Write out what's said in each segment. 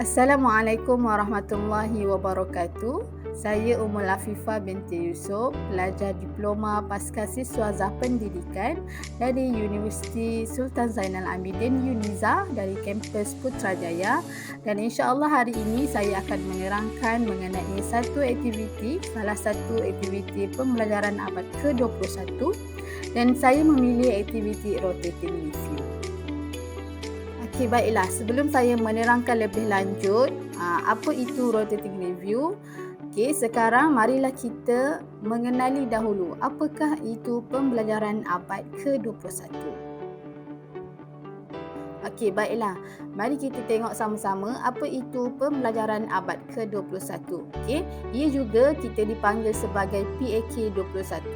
Assalamualaikum warahmatullahi wabarakatuh. Saya Ummul Afifah binti Yusof, pelajar diploma Pascasiswa Pendidikan dari Universiti Sultan Zainal Abidin UNIZA dari kampus Putrajaya, dan insya-Allah hari ini saya akan menerangkan mengenai salah satu aktiviti pembelajaran abad ke-21, dan saya memilih aktiviti rotating review. Okey, baiklah. Sebelum saya menerangkan lebih lanjut apa itu rotating review, sekarang marilah kita mengenali dahulu apakah itu pembelajaran abad ke-21. Okey, baiklah. Mari kita tengok sama-sama apa itu pembelajaran abad ke-21. Ia juga kita dipanggil sebagai PAK21.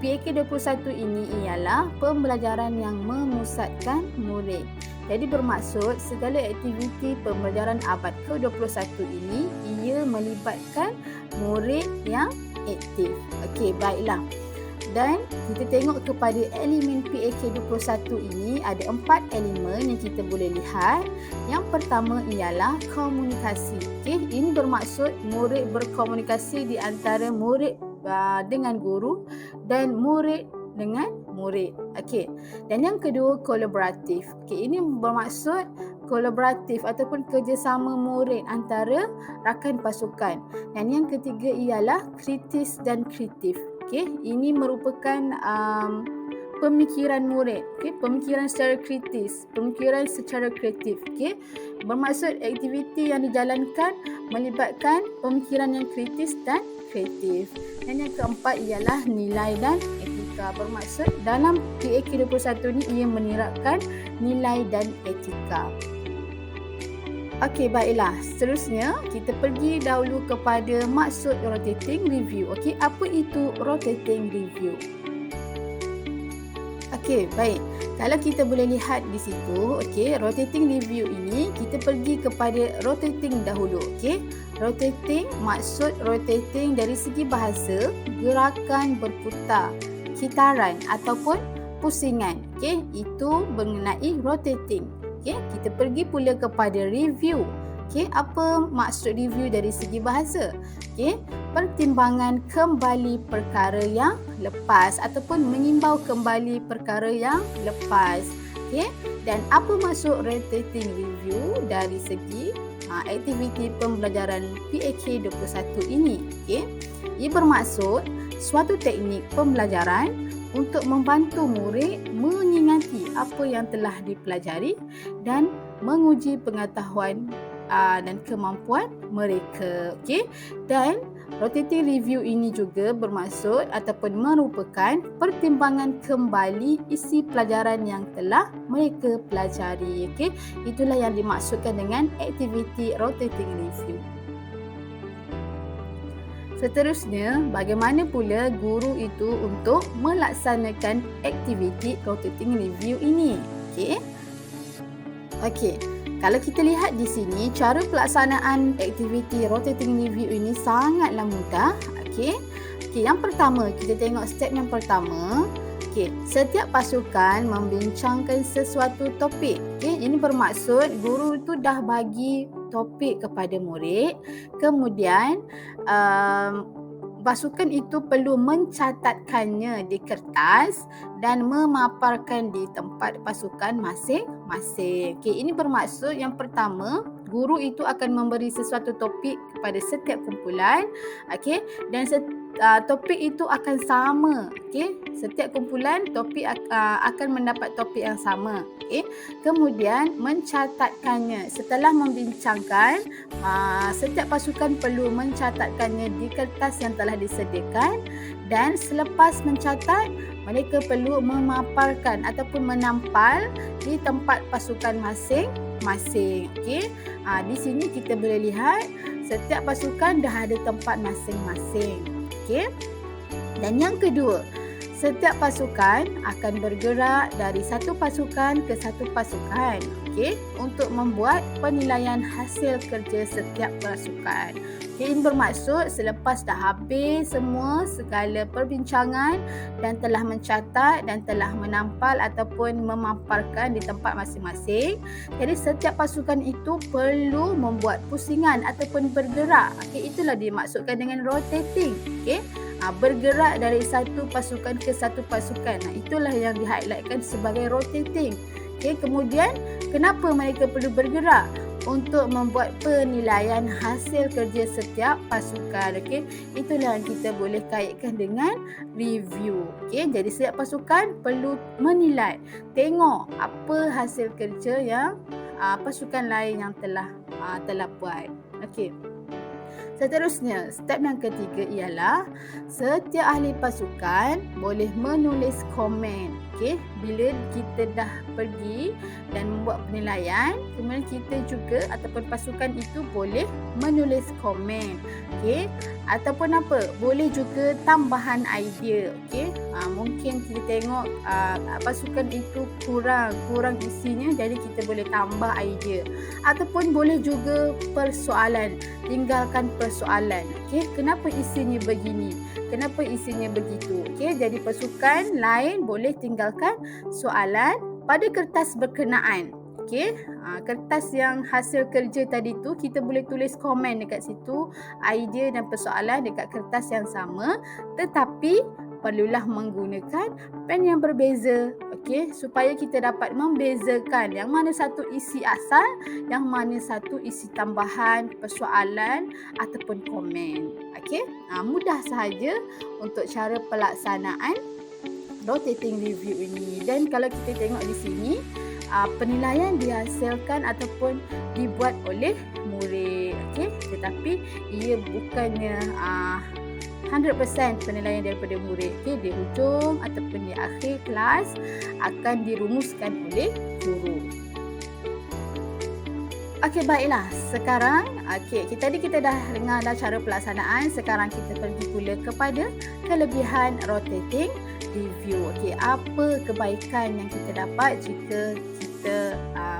PAK21 ini ialah pembelajaran yang memusatkan murid. Jadi bermaksud segala aktiviti pembelajaran abad ke-21 ini ia melibatkan murid yang aktif. Okey, baiklah. Dan kita tengok kepada elemen PAK21 ini ada 4 elemen yang kita boleh lihat. Yang pertama ialah komunikasi. Ini bermaksud murid berkomunikasi di antara murid dengan guru dan murid dengan murid. Dan yang kedua kolaboratif. Ini bermaksud kolaboratif ataupun kerjasama murid antara rakan pasukan. Dan yang ketiga ialah kritis dan kreatif. Ini merupakan pemikiran murid, pemikiran secara kritis, pemikiran secara kreatif. Bermaksud aktiviti yang dijalankan melibatkan pemikiran yang kritis dan kreatif. Dan yang keempat ialah nilai dan etika. Bermaksud dalam PAK21 ni ia menerapkan nilai dan etika. Okey, baiklah. Seterusnya kita pergi dahulu kepada maksud rotating review. Apa itu rotating review? Okey, baik. Kalau kita boleh lihat di situ, rotating review ini kita pergi kepada rotating dahulu. Rotating, maksud rotating dari segi bahasa, gerakan berputar, kitaran ataupun pusingan. Itu mengenai rotating. Kita pergi pula kepada review. Apa maksud review dari segi bahasa? Pertimbangan kembali perkara yang lepas ataupun mengimbau kembali perkara yang lepas. Dan apa maksud rotating review dari segi aktiviti pembelajaran PAK21 ini? Ia bermaksud suatu teknik pembelajaran untuk membantu murid mengingati apa yang telah dipelajari dan menguji pengetahuan dan kemampuan mereka. Dan rotating review ini juga bermaksud ataupun merupakan pertimbangan kembali isi pelajaran yang telah mereka pelajari. Itulah yang dimaksudkan dengan aktiviti rotating review. Seterusnya, bagaimana pula guru itu untuk melaksanakan aktiviti rotating review ini? Kalau kita lihat di sini, cara pelaksanaan aktiviti rotating review ini sangatlah mudah. Yang pertama, kita tengok step yang pertama. Setiap pasukan membincangkan sesuatu topik. Ini bermaksud guru itu dah bagi topik kepada murid. Kemudian pasukan itu perlu mencatatkannya di kertas dan memaparkan di tempat pasukan masing-masing. Ini bermaksud yang pertama, guru itu akan memberi sesuatu topik kepada setiap kumpulan. Dan topik itu akan sama. Setiap kumpulan topik akan mendapat topik yang sama. Kemudian mencatatkannya. Setelah membincangkan, setiap pasukan perlu mencatatkannya di kertas yang telah disediakan, dan selepas mencatat, mereka perlu memaparkan ataupun menampal di tempat pasukan masing-masing. Di sini kita boleh lihat setiap pasukan dah ada tempat masing-masing. Dan yang kedua, setiap pasukan akan bergerak dari satu pasukan ke satu pasukan. untuk membuat penilaian hasil kerja setiap pasukan. Ini bermaksud selepas dah habis semua segala perbincangan dan telah mencatat dan telah menampal ataupun memaparkan di tempat masing-masing. Jadi setiap pasukan itu perlu membuat pusingan ataupun bergerak. Itulah dimaksudkan dengan rotating. Bergerak dari satu pasukan ke satu pasukan. Itulah yang di-highlightkan sebagai rotating. Kemudian kenapa mereka perlu bergerak? Untuk membuat penilaian hasil kerja setiap pasukan. Itulah yang kita boleh kaitkan dengan review. Jadi setiap pasukan perlu menilai, tengok apa hasil kerja yang pasukan lain yang telah buat. Seterusnya, step yang ketiga ialah setiap ahli pasukan boleh menulis komen. Bila kita dah pergi dan membuat penilaian, kemudian kita juga ataupun pasukan itu boleh menulis komen. Ataupun apa? Boleh juga tambahan idea. Mungkin kita tengok pasukan itu kurang isinya, jadi kita boleh tambah idea. Ataupun boleh juga persoalan, tinggalkan persoalan. Kenapa isinya begini? Kenapa isinya begitu? Jadi pasukan lain boleh tinggalkan soalan pada kertas berkenaan. Kertas yang hasil kerja tadi tu kita boleh tulis komen dekat situ, idea dan persoalan dekat kertas yang sama, tetapi perlulah menggunakan pen yang berbeza, supaya kita dapat membezakan yang mana satu isi asal, yang mana satu isi tambahan, persoalan ataupun komen. Mudah sahaja untuk cara pelaksanaan rotating review ini. Dan kalau kita tengok di sini, penilaian dihasilkan ataupun dibuat oleh murid. Tetapi ia bukannya 100% penilaian daripada murid. Di hujung ataupun di akhir kelas akan dirumuskan oleh guru. Baiklah. Sekarang kita dah dengar dah cara pelaksanaan. Sekarang kita pergi pula kepada kelebihan rotating review. Apa kebaikan yang kita dapat jika kita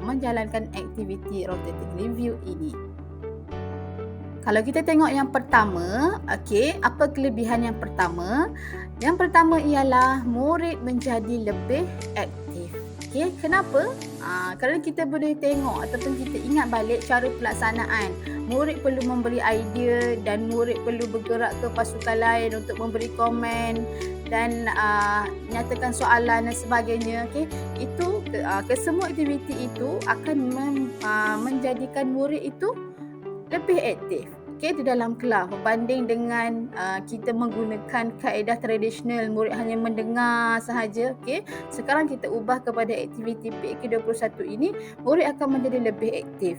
menjalankan aktiviti rotating review ini? Kalau kita tengok yang pertama, apa kelebihan yang pertama? Yang pertama ialah murid menjadi lebih aktif. Kenapa? Kerana kita boleh tengok ataupun kita ingat balik cara pelaksanaan. Murid perlu memberi idea dan murid perlu bergerak ke pasukan lain untuk memberi komen dan nyatakan soalan dan sebagainya. Itu kesemua aktiviti itu akan menjadikan murid itu lebih aktif di dalam kelas berbanding dengan kita menggunakan kaedah tradisional, murid hanya mendengar sahaja. Sekarang kita ubah kepada aktiviti PAK21 ini, murid akan menjadi lebih aktif.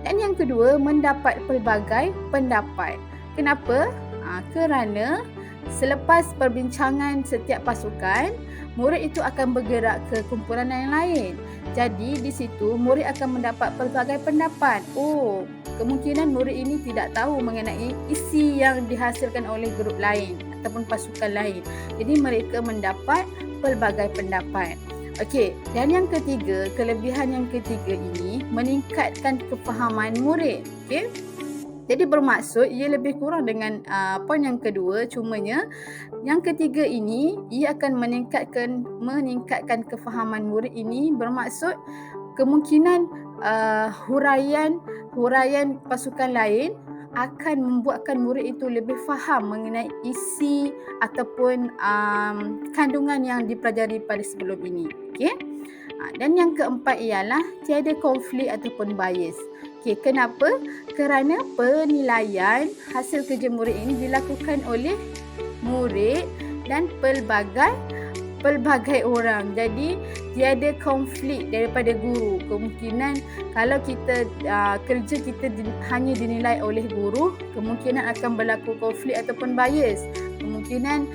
Dan yang kedua, mendapat pelbagai pendapat. Kenapa? Kerana selepas perbincangan setiap pasukan, murid itu akan bergerak ke kumpulan yang lain. Jadi di situ murid akan mendapat pelbagai pendapat. Kemungkinan murid ini tidak tahu mengenai isi yang dihasilkan oleh grup lain ataupun pasukan lain. Jadi mereka mendapat pelbagai pendapat. Dan yang ketiga, kelebihan yang ketiga ini meningkatkan kefahaman murid. Jadi bermaksud ia lebih kurang dengan poin yang kedua, cumanya yang ketiga ini ia akan meningkatkan kefahaman murid ini, bermaksud kemungkinan huraian pasukan lain akan membuatkan murid itu lebih faham mengenai isi ataupun kandungan yang dipelajari pada sebelum ini. Dan yang keempat ialah tiada konflik ataupun bias. Kenapa? Kerana penilaian hasil kerja murid ini dilakukan oleh murid dan pelbagai orang. Jadi tiada konflik daripada guru. Kemungkinan kalau kita kerja kita hanya dinilai oleh guru, kemungkinan akan berlaku konflik ataupun bias. Kemungkinan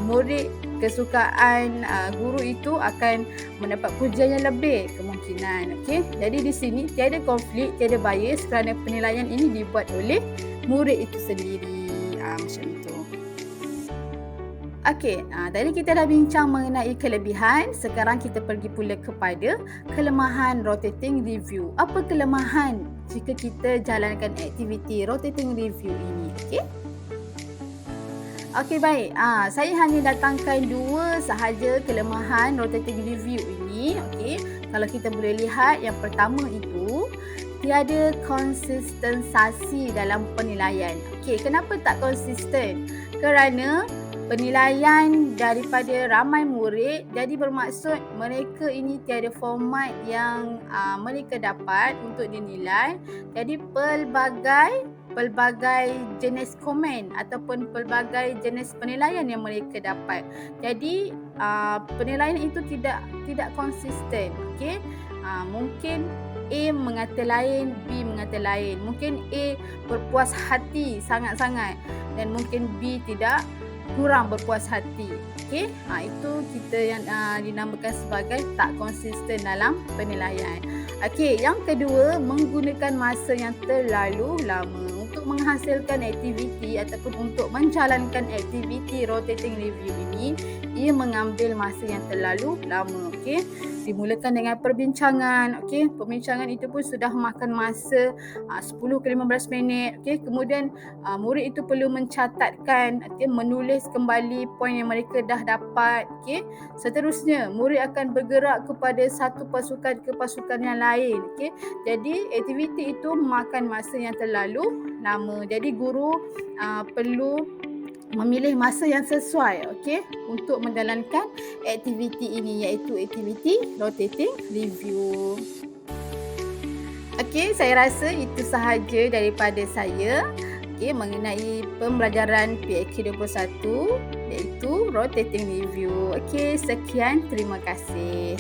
murid kesukaan guru itu akan mendapat pujian yang lebih, kemungkinan. Jadi di sini tiada konflik, tiada bias kerana penilaian ini dibuat oleh murid itu sendiri. Macam itu. Okey, tadi kita dah bincang mengenai kelebihan, sekarang kita pergi pula kepada kelemahan rotating review. Apa kelemahan jika kita jalankan aktiviti rotating review ini? Okey? Okey, baik. Saya hanya datangkan 2 sahaja kelemahan rotating review ini. Okey, kalau kita boleh lihat, yang pertama itu tiada konsistensi dalam penilaian. Okey, kenapa tak konsisten? Kerana penilaian daripada ramai murid, jadi bermaksud mereka ini tiada format yang mereka dapat untuk dinilai. Jadi pelbagai jenis komen ataupun pelbagai jenis penilaian yang mereka dapat. Jadi penilaian itu tidak konsisten. Okey, mungkin A mengata lain, B mengata lain. Mungkin A berpuas hati sangat-sangat dan mungkin B tidak, kurang berpuas hati. Okey, itu kita yang dinamakan sebagai tak konsisten dalam penilaian. Okey, yang kedua, menggunakan masa yang terlalu lama untuk menghasilkan aktiviti ataupun untuk menjalankan aktiviti rotating review ini. Ia mengambil masa yang terlalu lama. Okey, dimulakan dengan perbincangan. Okey, perbincangan itu pun sudah makan masa 10 ke 15 minit. Okey, kemudian murid itu perlu mencatatkan, menulis kembali poin yang mereka dah dapat. Okey, seterusnya murid akan bergerak kepada satu pasukan ke pasukan yang lain. Okey, jadi aktiviti itu memakan masa yang terlalu lama. Jadi guru perlu memilih masa yang sesuai, okey, untuk menjalankan aktiviti ini, iaitu aktiviti rotating review. Okey, saya rasa itu sahaja daripada saya, okey, mengenai pembelajaran PAK 21 iaitu rotating review. Okey, sekian, terima kasih.